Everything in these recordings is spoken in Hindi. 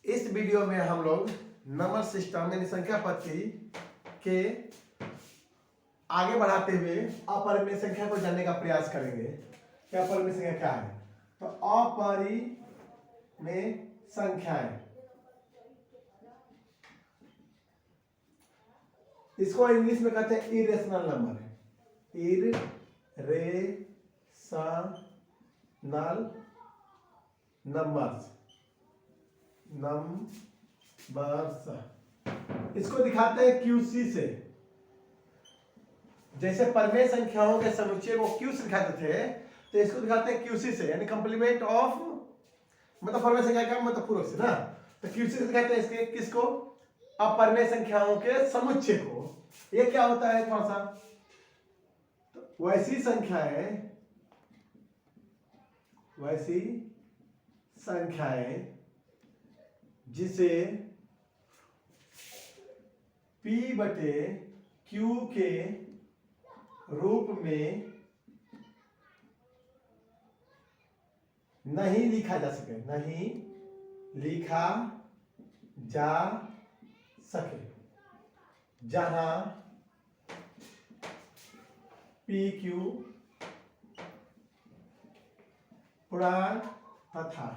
इस वीडियो में हम लोग नंबर सिस्टम यानी संख्या पद्धति के आगे बढ़ाते हुए अपरिमेय संख्या को जानने का प्रयास करेंगे कि अपरिमेय संख्या क्या है। तो अपरिमेय संख्याएं, इसको इंग्लिश में कहते हैं इरेशनल नंबर। इरेशनल नंबर्स इसको दिखाते हैं क्यूसी से। जैसे परिमेय संख्याओं के समुच्चय को क्यू से दिखाते थे, तो इसको दिखाते हैं क्यूसी से, यानी कंप्लीमेंट ऑफ, मतलब परिमेय संख्या का मतलब पूरक से ना। तो क्यूसी से दिखाते हैं इसके किसको, अपरिमेय संख्याओं के समुच्चय को। ये क्या होता है थोड़ा सा, तो वैसी संख्याएं जिसे P बटे Q के रूप में नहीं लिखा जा सके, जहां PQ पूर्णांक तथा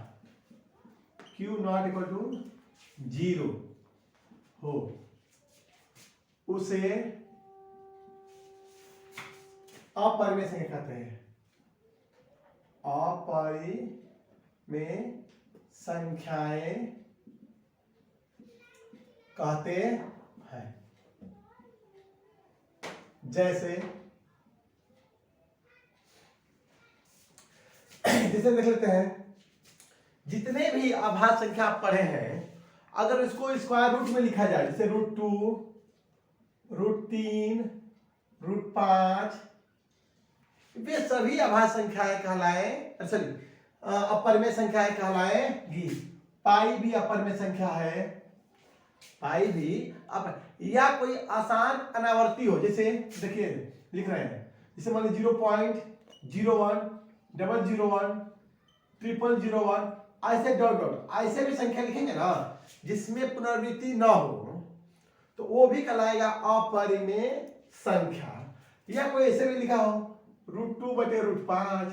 Q नॉट इक्वल टू 0 हो, उसे अपरिमेय संख्या कहते हैं। अपरिमेय संख्याएं कहते हैं। जैसे देख लेते हैं, जितने भी आभाज्य संख्या आप पढ़े हैं, अगर इसको स्क्वायर रूट में लिखा जाए, जैसे √2, √3, √5, वे सभी आभाज्य संख्याएं कहलाएं, सॉरी अपरिमेय संख्याएं कहलाएंगी। पाई भी अपरिमेय संख्या है, पाई भी या कोई आसान अनावर्ती हो, जैसे देखिए लिख रहे हैं, जैसे मान लीजिए 0.01, 001, 0001, ऐसे डॉट डॉट ऐसे भी संख्या लिखेंगे ना जिसमें पुनरावृत्ति ना हो, तो वो भी कहलाएगा अपरिमेय संख्या। या कोई ऐसे भी लिखा हो √2 बटे √5,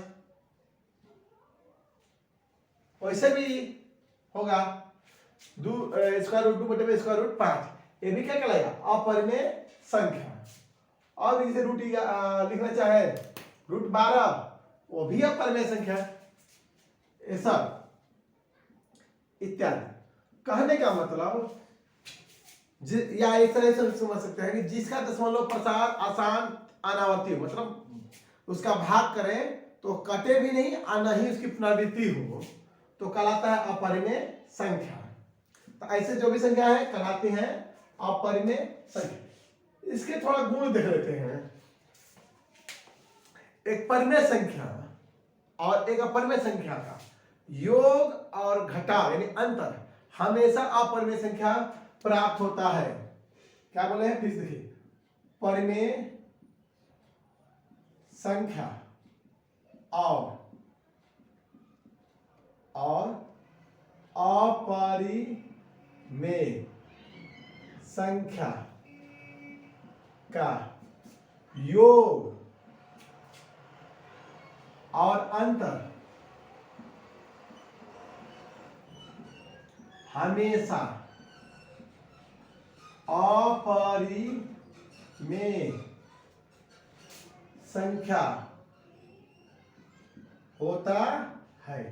वैसे भी होगा √2 बटे √5, ये भी क्या कहलाएगा, अपरिमेय संख्या। और जैसे लिखना चाहे √12, वो भी अपरिमेय संख्या, ऐसा इत्यादि। कहने का मतलब या इस तरह से समझ सकते हैं कि जिसका दशमलव प्रसार आसान अनावर्ती हो, मतलब उसका भाग करें तो कटे भी नहीं और न ही उसकी पुनरावृत्ति हो, तो कहलाता है अपरिमेय संख्या। तो ऐसे जो भी संख्या है कहलाती हैं अपरिमेय संख्या। इसके थोड़ा गुण देख लेते हैं। एक परिमेय संख्या और एक अपरिमेय संख्या का योग और घटाव यानी अंतर हमेशा अपरिमेय संख्या प्राप्त होता है। क्या बोले हैं, फिर देखिए, परिमेय संख्या और अपरिमेय संख्या का योग और अंतर हमेशा अपरिमेय संख्या होता है।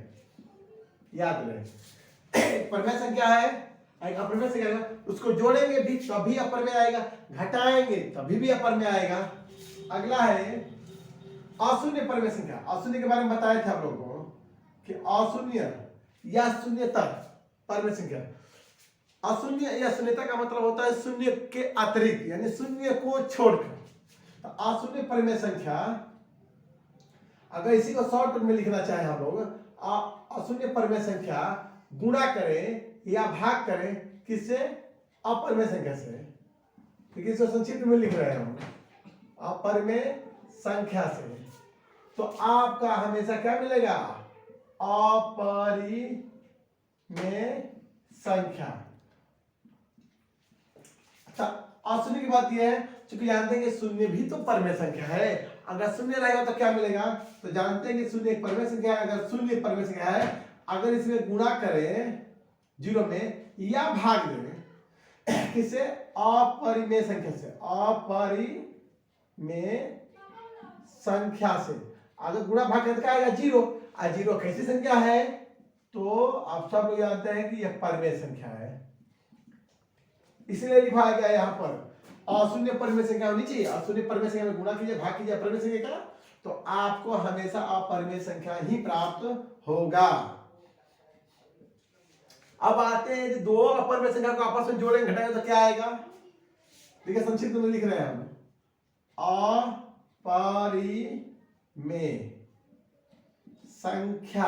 याद रहे, परिमेय संख्या है, एक अपरिमेय संख्या है, उसको जोड़ेंगे भी तभी अपरिमेय आएगा, घटाएंगे तभी भी अपरिमेय आएगा। अगला है अशून्य परिमेय संख्या। अशून्य के बारे में बताया था आप लोगों को कि अशून्य या शून्यतक परिमेय संख्या। अशून्य या शून्यता का मतलब होता है शून्य के अतिरिक्त, यानी शून्य को छोड़कर। तो अशून्य परिमेय संख्या, अगर इसी को शॉर्ट में लिखना चाहे हम लोग, अशून्य परिमेय संख्या गुणा करें या भाग करें किससे, अपरिमेय संख्या से। तो इसको संक्षिप्त में लिख रहे हैं हम, अपरिमेय संख्या से। तो आपका हमेशा क्या मिलेगा, अपरिमेय संख्या। अच्छा, अशून्य की बात यह है, चूंकि जानते हैं कि शून्य भी तो परमेय संख्या है, अगर शून्य रहेगा तो क्या मिलेगा, तो जानते हैं कि शून्य एक परमेय संख्या है, अगर शून्य परमेय संख्या है, अगर इसमें गुणा करें जीरो में या भाग दें किससे, अपरिमेय संख्या से, अपरिमेय संख्या से, अगर गुणा भाग करके आएगा जीरो, और जीरो कैसी संख्या है, तो आप सब लोग जानते हैं कि यह परमेय संख्या है, इसलिए लिखा गया यहाँ पर अशून्य परमेय संख्या होनी चाहिए। अशून्य परमेय संख्या में गुणा कीजिए, भाग कीजिए अपरिमेय संख्या का, तो आपको हमेशा अपरिमेय संख्या ही प्राप्त होगा। अब आते हैं दो अपरिमेय संख्या को आपस में जोड़ेंगे घटाएंगे तो क्या आएगा, देखिए संक्षिप्त में लिख रहे हैं हम, अपरिमेय संख्या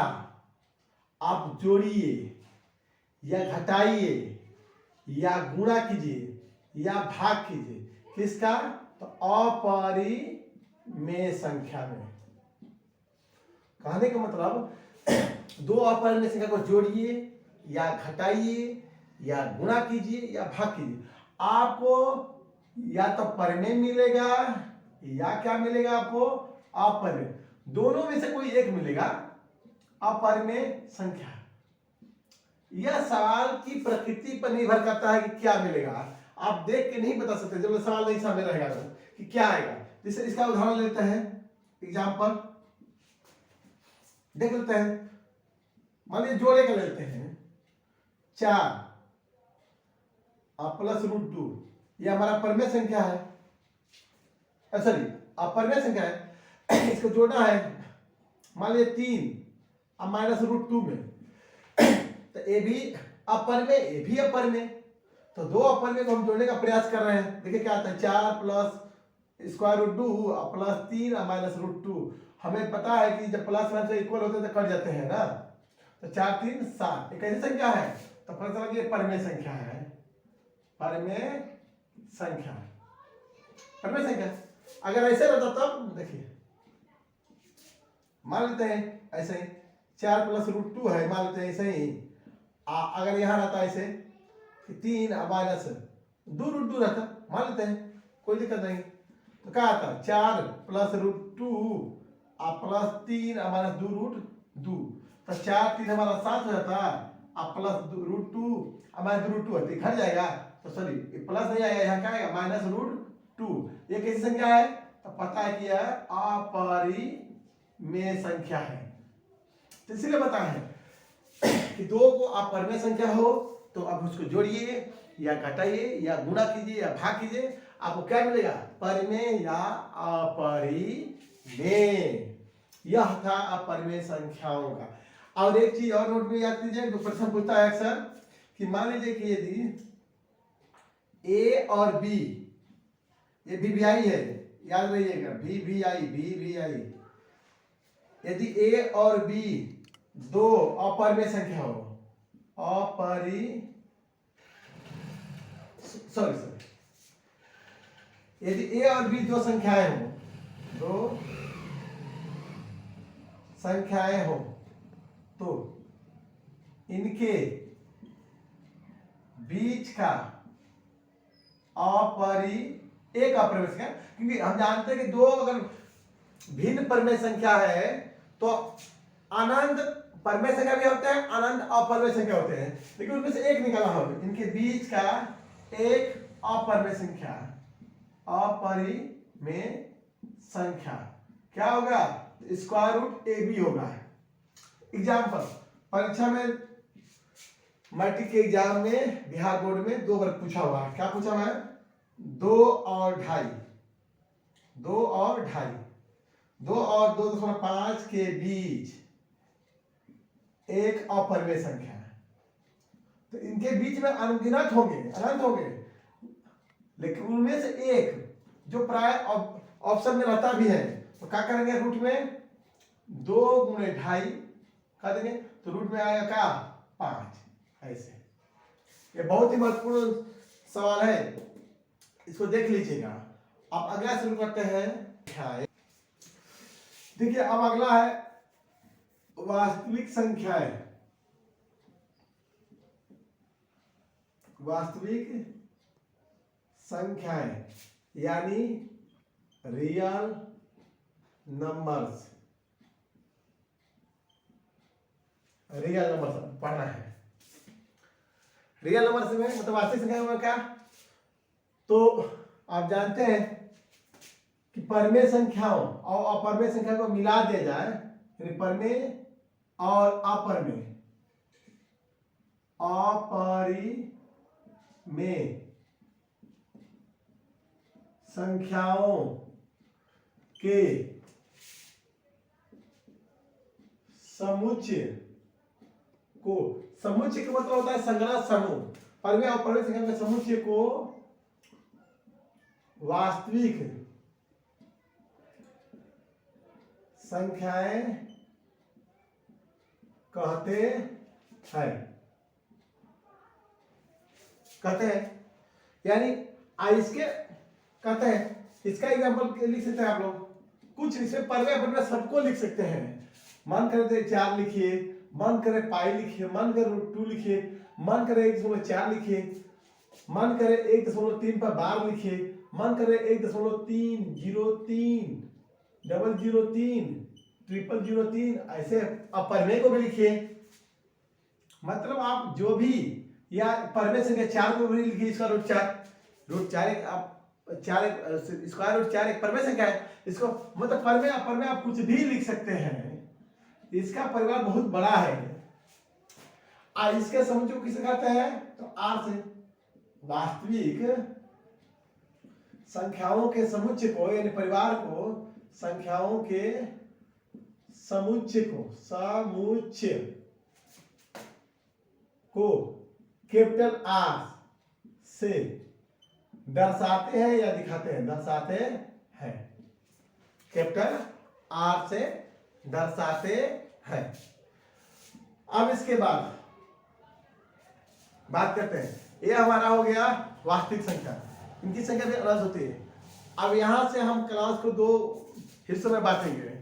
आप जोड़िए या घटाइए या गुणा कीजिए या भाग कीजिए, किसका, तो अपरिमेय संख्या में। कहने का मतलब दो अपरिमेय संख्या को जोड़िए या घटाइए या गुणा कीजिए या भाग कीजिए, आपको या तो परिमेय मिलेगा या क्या मिलेगा आपको, अपरिमेय, दोनों में से कोई एक मिलेगा, अपरिमेय संख्या। यह सवाल की प्रकृति पर निर्भर करता है कि क्या मिलेगा, आप देख के नहीं बता सकते जब सवाल नहीं सामने रहेगा तो कि क्या आएगा। जैसे इसका उदाहरण लेते हैं, एग्जाम्पल देख लेते हैं, मान लीजिए जोड़े का लेते हैं 4 प्लस रूट 2, यह हमारा परिमेय संख्या है, सॉरी अपरिमेय संख्या है, इसको जोड़ना है मान लीजिए 3 और माइनस रूट 2 में, तो ये भी अपरिमेय ये भी अपरिमेय, तो दो अपरिमेय को हम जोड़ने का प्रयास कर रहे हैं। देखिए क्या आता है, 4 प्लस स्क्वायर रूट 2 प्लस 3 और माइनस रूट 2, हमें पता है कि जब प्लस माइनस इक्वल होते हैं तो कट जाते हैं ना, तो 4 3 7 एक ऐसी संख्या है, तो पता चला कि ये परिमेय संख्या है, परिमेय संख्या, परिमेय संख्या। अगर ऐसे रहता तब देखिए, मान लेते हैं ऐसे ही 4 प्लस रूट 2 है, मान लेते हैं ऐसे ही, अगर यहाँ रहता ऐसे 3 माइनस 2 रूट 2 रहता, मान लेते हैं कोई दिक्कत नहीं, तो क्या आता, 4 plus root 2 plus 3 minus 2 root 2, तो 4 3 हमारा 7 हो जाता, प्लस रूट 2 माइनस रूट 2 है, तो घट जाएगा, तो सॉरी प्लस नहीं आएगा, यहाँ क्या आएगा माइनस रूट 2, ये कैसी संख्या है, तो पता है कि यह अपरिमेय संख्या है, तो इसलिए पता है कि दो को अपरिमेय संख्या हो तो आप उसको जोड़िए या घटाइए या गुणा कीजिए या भाग कीजिए, आपको क्या मिलेगा, परिमेय या अपरिमेय। यह था अपरिमेय संख्याओं का। और एक चीज और नोट में याद कीजिए, जो प्रश्न पूछता है अक्सर कि मान लीजिए कि यदि ए और बी, ये वीवीआई है, याद रखिएगा वीवीआई, यदि ए और बी दो अपरिमेय संख्या हो, यदि ए और बी दो संख्याएं हो, दो संख्याएं हो, तो इनके बीच का एक अपरिमेय संख्या, क्योंकि हम जानते हैं कि दो अगर भिन्न परिमेय संख्या है तो अनंत परिमेय संख्या भी होते हैं, अनंत अपरिमेय संख्या होते हैं, लेकिन उनमें से एक निकाला हो, इनके बीच का एक अपरिमेय संख्या, अपरिमेय संख्या क्या होगा, स्क्वायर रूट ए बी होगा। एग्जाम्पल, परीक्षा में मैट्रिक के एग्जाम में बिहार बोर्ड में 2 बार पूछा हुआ है, क्या पूछा हुआ है, 2 और 2.5, 2 और 2.5, 2 और 2.5 के बीच एक अपरिमेय संख्या है, तो इनके बीच में अनगिनत होंगे, अनंत होंगे, लेकिन उनमें से एक जो प्राय ऑप्शन में रहता भी है, तो क्या करेंगे, रूट में 2 गुणे 2.5 कर देंगे, तो रूट में आएगा क्या 5, ऐसे। ये बहुत ही महत्वपूर्ण सवाल है, इसको देख लीजिएगा। अब अगला शुरू करते हैं, देखिए अब अगला है वास्तविक संख्याएं। वास्तविक संख्याएं यानी रियल नंबर्स, रियल नंबर्स पढ़ना है। रियल नंबर्स में मतलब वास्तविक संख्या में क्या, तो आप जानते हैं कि परमेय संख्याओं और अपरमेय संख्या को मिला दिया जाए, यानी परमेय और अपरमेय, अपरिमेय संख्याओं के समुच्चय को, समुच्चय का मतलब होता है संग्रह समूह, परमेय और अपरमेय संख्या के समुच्चय को वास्तविक संख्याएं कहते हैं, यानी इसके कहते हैं, इसका एग्जांपल लिख सकते हैं आप लोग, कुछ इसमें परमेय अपरमेय सबको लिख सकते हैं। मन करे तो 4 लिखिए, मन करे पाई लिखिए, मन करे √2 लिखिए, मन करे 1.4 लिखिए, मन करे 1.3 पर बार लिखिए, मन करे 1.303 003 0003, ऐसे अपरमेय को भी लिखिए। मतलब आप जो भी, या परमेय संख्या 4 को भी लिखिए, इसका √4 आप 4 स्क्वायर √4 एक परमेय संख्या है, इसको मतलब परमेय अपरमेय आप कुछ भी लिख सकते हैं। इसका परिवार बहुत बड़ा है। इसके समुच्चय को किसे कहते हैं, तो आर से। वास्तविक संख्याओं के समुच्चय को, यानी परिवार को, संख्याओं के समुच्चय को कैपिटल आर से दर्शाते हैं या दिखाते हैं, दर्शाते हैं, कैपिटल आर से दर्शाते हैं। अब इसके बाद बात करते हैं, ये हमारा हो गया वास्तविक संख्या, इनकी संख्या भी अलग होती है। अब यहां से हम क्लास को 2 हिस्सों में बांटेंगे,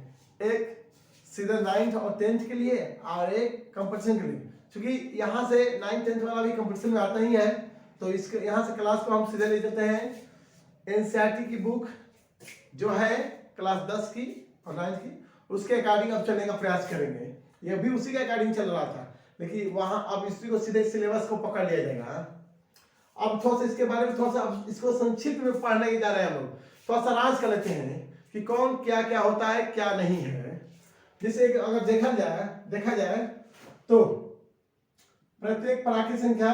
एक सीधे 9th और 10th के लिए और एक कंपटीशन के लिए, क्योंकि यहां से 9th 10th वाला भी कंपटीशन में आता ही है, तो इसके यहां से क्लास को हम सीधे ले जाते हैं। एनसीईआरटी की बुक जो है क्लास 10 की और 9th की, उसके अकॉर्डिंग अब चलने का प्रयास करेंगे। ये भी उसी के अकॉर्डिंग चल रहा था, लेकिन वहां अब इसी को सीधे सिलेबस को पकड़ लिया जाएगा। अब थोड़ा सा इसके बारे में थोड़ा सा अब इसको संक्षिप्त में पढ़ने जा रहे हैं हम लोग, थोड़ा सा राज कर लेते हैं कि कौन क्या क्या होता है क्या नहीं है। जैसे अगर देखा जाए तो प्रत्येक प्राकृतिक संख्या,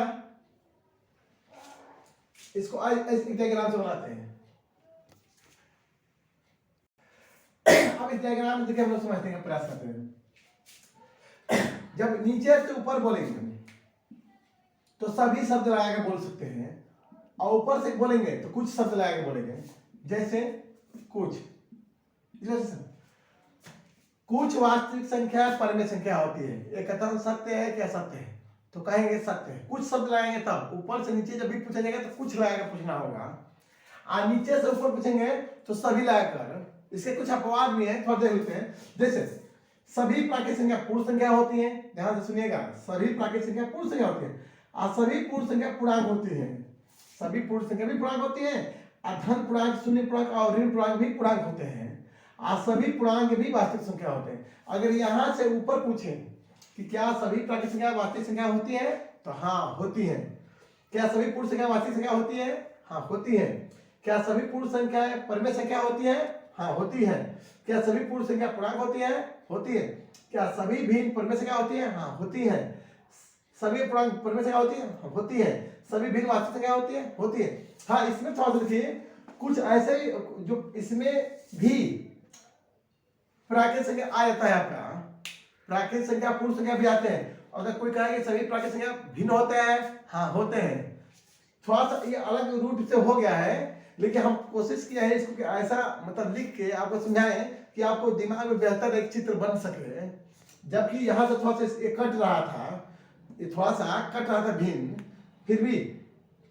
इसको इस डायग्राम से बनाते हैं। अब इस डायग्राम में देखिए हम लोग समझने का प्रयास करते हैं। जब नीचे से ऊपर बोलेंगे तो सभी शब्द लगा के बोल सकते हैं, और ऊपर से बोलेंगे तो कुछ शब्द लगा के बोलेंगे। जैसे कुछ वास्तविक संख्या परमेय संख्या होती है, एक कथन सत्य है क्या सत्य है, तो कहेंगे सत्य है, कुछ शब्द लगाएंगे। तब ऊपर से नीचे जब भी पूछा जाएगा तो कुछ लगा के पूछना होगा, और नीचे से ऊपर पूछेंगे तो सभी लगाकर। इसके कुछ अपवाद भी हैं, थोड़ा देख लेते हैं। जैसे सभी प्राकृतिक संख्या पूर्ण संख्या होती है, ध्यान से सुनिएगा, सभी प्राकृतिक संख्या पूर्ण संख्या होती है, और सभी पूर्ण संख्या पूर्णांक होती है। सभी पूर्ण संख्या भी पूर्णांक होती है, और धन पूर्णांक, शून्य पूर्णांक और ऋण पूर्णांक भी पूर्णांक होते हैं, और सभी पूर्णांक भी वास्तविक संख्या होते हैं। अगर यहां से ऊपर पूछें कि क्या सभी प्राकृतिक संख्या वास्तविक संख्या होती है, तो हाँ होती है। क्या सभी पूर्ण संख्या वास्तविक संख्या होती है, हाँ होती है। क्या सभी पूर्ण संख्याएं परमेय संख्या होती है, हाँ होती है। क्या सभी पूर्ण संख्या पूर्णांक होती है, होती है। क्या सभी भिन्न परमेय संख्या होती है, हाँ होती है। सभी पूर्णांक परमेय संख्या होती है, हाँ होती है। सभी भिन्न वास्तविक संख्या होती है, होती है। हाँ, इसमें थोड़ा सा देखिए, कुछ ऐसे जो इसमें भी प्राकृतिक संख्या आ जाता है आपका, प्राकृतिक संख्या पूर्ण संख्या भी आते हैं। अगर कोई कहे कि सभी प्राकृतिक संख्या भिन्न होते हैं, हाँ होते हैं। थोड़ा सा ये अलग रूट से हो गया है, लेकिन हम कोशिश किया है इसको कि ऐसा मतलब लिख के आपको समझाएं कि आपको दिमाग में बेहतर एक चित्र बन सके। जबकि यहाँ से थोड़ा सा ये कट रहा था, ये थोड़ा सा कट रहा था भिन्न, फिर भी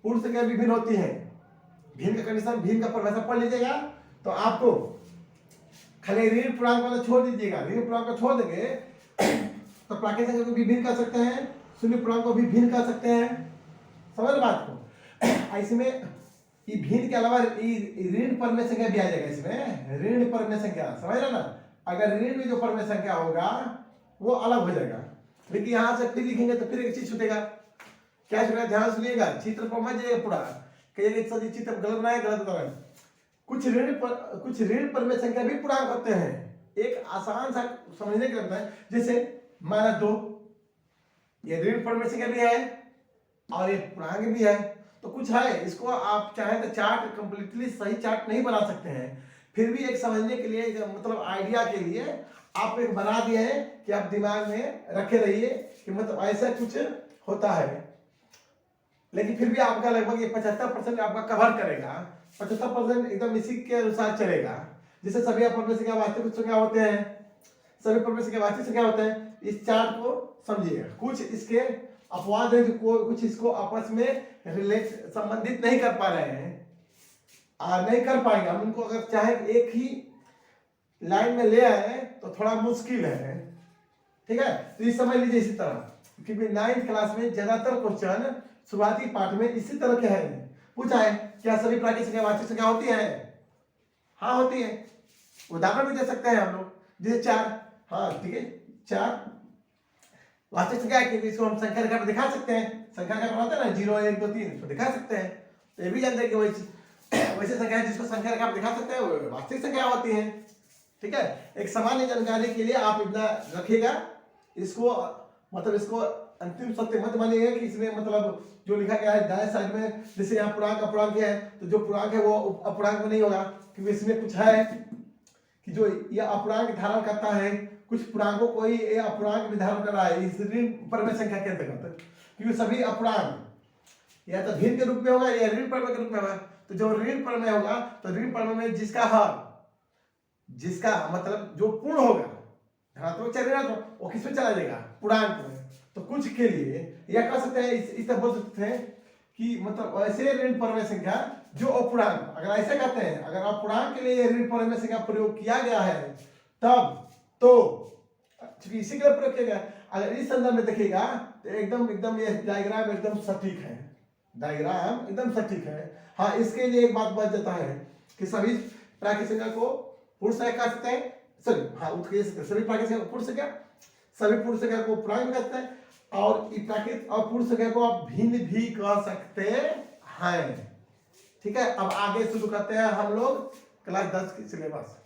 पूर्ण संख्या भी भिन्न होती है। भिन्न का कंडीशन, भिन्न का परिभाषा पढ़ लीजिएगा तो आपको खाली ऋण पूर्णांक वाला छोड़ दीजिएगा। ऋण पूर्णांक को छोड़ देंगे तो प्राकृतिक संख्या को भी भिन्न कर सकते हैं, शून्य पूर्णांक को भी भिन्न कर सकते हैं, समझ बात को। इसमें ये भिन्न के अलावा ऋण परमेय संख्या भी आ जाएगा इसमें, ऋण परमेय संख्या, समझ रहे ना। अगर ऋण में जो परमेय संख्या होगा वो अलग हो जाएगा, लेकिन यहां से फिर लिखेंगे तो फिर एक चीज छूटेगा। क्या छूटेगा, ध्यान सुनिएगा, चित्र पर मत जाइएगा पूरा, कहिएगा सर चित्र गलत बनाए, गलत बनाए। कुछ ऋण परमेय संख्या भी पूर्णांक होते हैं। एक आसान सा समझने के लिए बताएं, जैसे -2, ये ऋण परमेय संख्या भी है और ये पूर्णांक भी है। तो कुछ है, इसको आप चाहें तो चार्ट कंप्लीटली सही चार्ट नहीं बना सकते हैं, फिर भी एक समझने के लिए, मतलब आइडिया के लिए आप एक बना दिए हैं कि आप दिमाग में रखे रहिए कि मतलब ऐसा कुछ होता है। लेकिन फिर भी आपका लगभग ये 75% आपका कवर करेगा, 75% एकदम इसी के अनुसार चलेगा। जैसे सभी अपरमेय संख्या वास्तविक संख्या होते हैं, सभी परमेय संख्या वास्तविक संख्या होते हैं। इस चार्ट को समझिएगा, कुछ इसके अपवाद है जो कुछ इसको आपस में रिलेट संबंधित नहीं कर पा रहे हैं, नहीं कर पाएंगे हम उनको। अगर चाहे एक ही लाइन में ले आए तो थोड़ा मुश्किल है, ठीक है। तो ये समझ लीजिए इसी तरह, क्योंकि 9th क्लास में ज्यादातर क्वेश्चन शुरुआती पाठ में इसी तरह के हैं। पूछा है क्या सभी प्राकृतिक संख्या वास्तविक संख्या होती है? हाँ होती है। उदाहरण भी दे सकते हैं हम लोग, जैसे 4, हाँ ठीक है, 4 वास्तविक संख्या है, इसको हम संख्या रेखा पर दिखा सकते हैं। संख्या रेखा बनाते हैं ना, 0 1 2 3, इसको दिखा सकते हैं। तो ये भी जानते हैं कि वैसे संख्या है जिसको संख्या रेखा पर दिखा सकते हैं वो वास्तविक संख्या होती है, ठीक है। एक सामान्य जानकारी के लिए आप इतना रखिएगा, इसको मतलब इसको अंतिम सत्य मत मानिएगा कि इसमें मतलब जो लिखा गया है दाएं साइड में, जैसे यहाँ पूर्णांक अपूर्णांक है, तो जो पूर्णांक है वो अपूर्णांक में नहीं होगा, क्योंकि इसमें कुछ है कि जो यह अपूर्णांक धारण करता है, कुछ पूर्णांकों को ही ये अपूर्णांक भी धारण कर रहा है इस ऋण परमेय संख्या के अंतर्गत, क्योंकि सभी अपूर्णांक या तो भिन्न के रूप में होगा या ऋण परमेय के रूप में होगा। तो जो ऋण परमेय होगा, तो ऋण परमेय में जिसका हर, जिसका मतलब जो पूर्ण होगा, धनात्मक चाहे ऋणात्मक, वो किसमें चला जाएगा, पूर्णांक में। तो कुछ के लिए यह कह सकते हैं, इस तरह बोल सकते हैं कि मतलब ऐसे ऋण परमेय संख्या जो अपूर्णांक, अगर ऐसे कहते हैं, अगर अपूर्णांक के लिए ऋण परमेय संख्या प्रयोग किया गया है तब तो इसी के लिए प्रयोग किया गया। अगर इस संदर्भ में देखिएगा तो एकदम ये डायग्राम एकदम सटीक है, डायग्राम एकदम सटीक है। हाँ, इसके लिए एक बात बच जाता है कि सभी प्राकृतिक संख्या को पूर्ण संख्या कह सकते हैं, सॉरी हाँ सभी प्राकृतिक संख्या को पूर्ण संख्या, सभी पूर्ण संख्या को पूर्णांक कहते हैं, और प्राकृतिक और पूर्ण संख्या को आप भिन्न भी कह सकते हैं, ठीक है। अब आगे शुरू करते हैं हम लोग क्लास 10 की सिलेबस।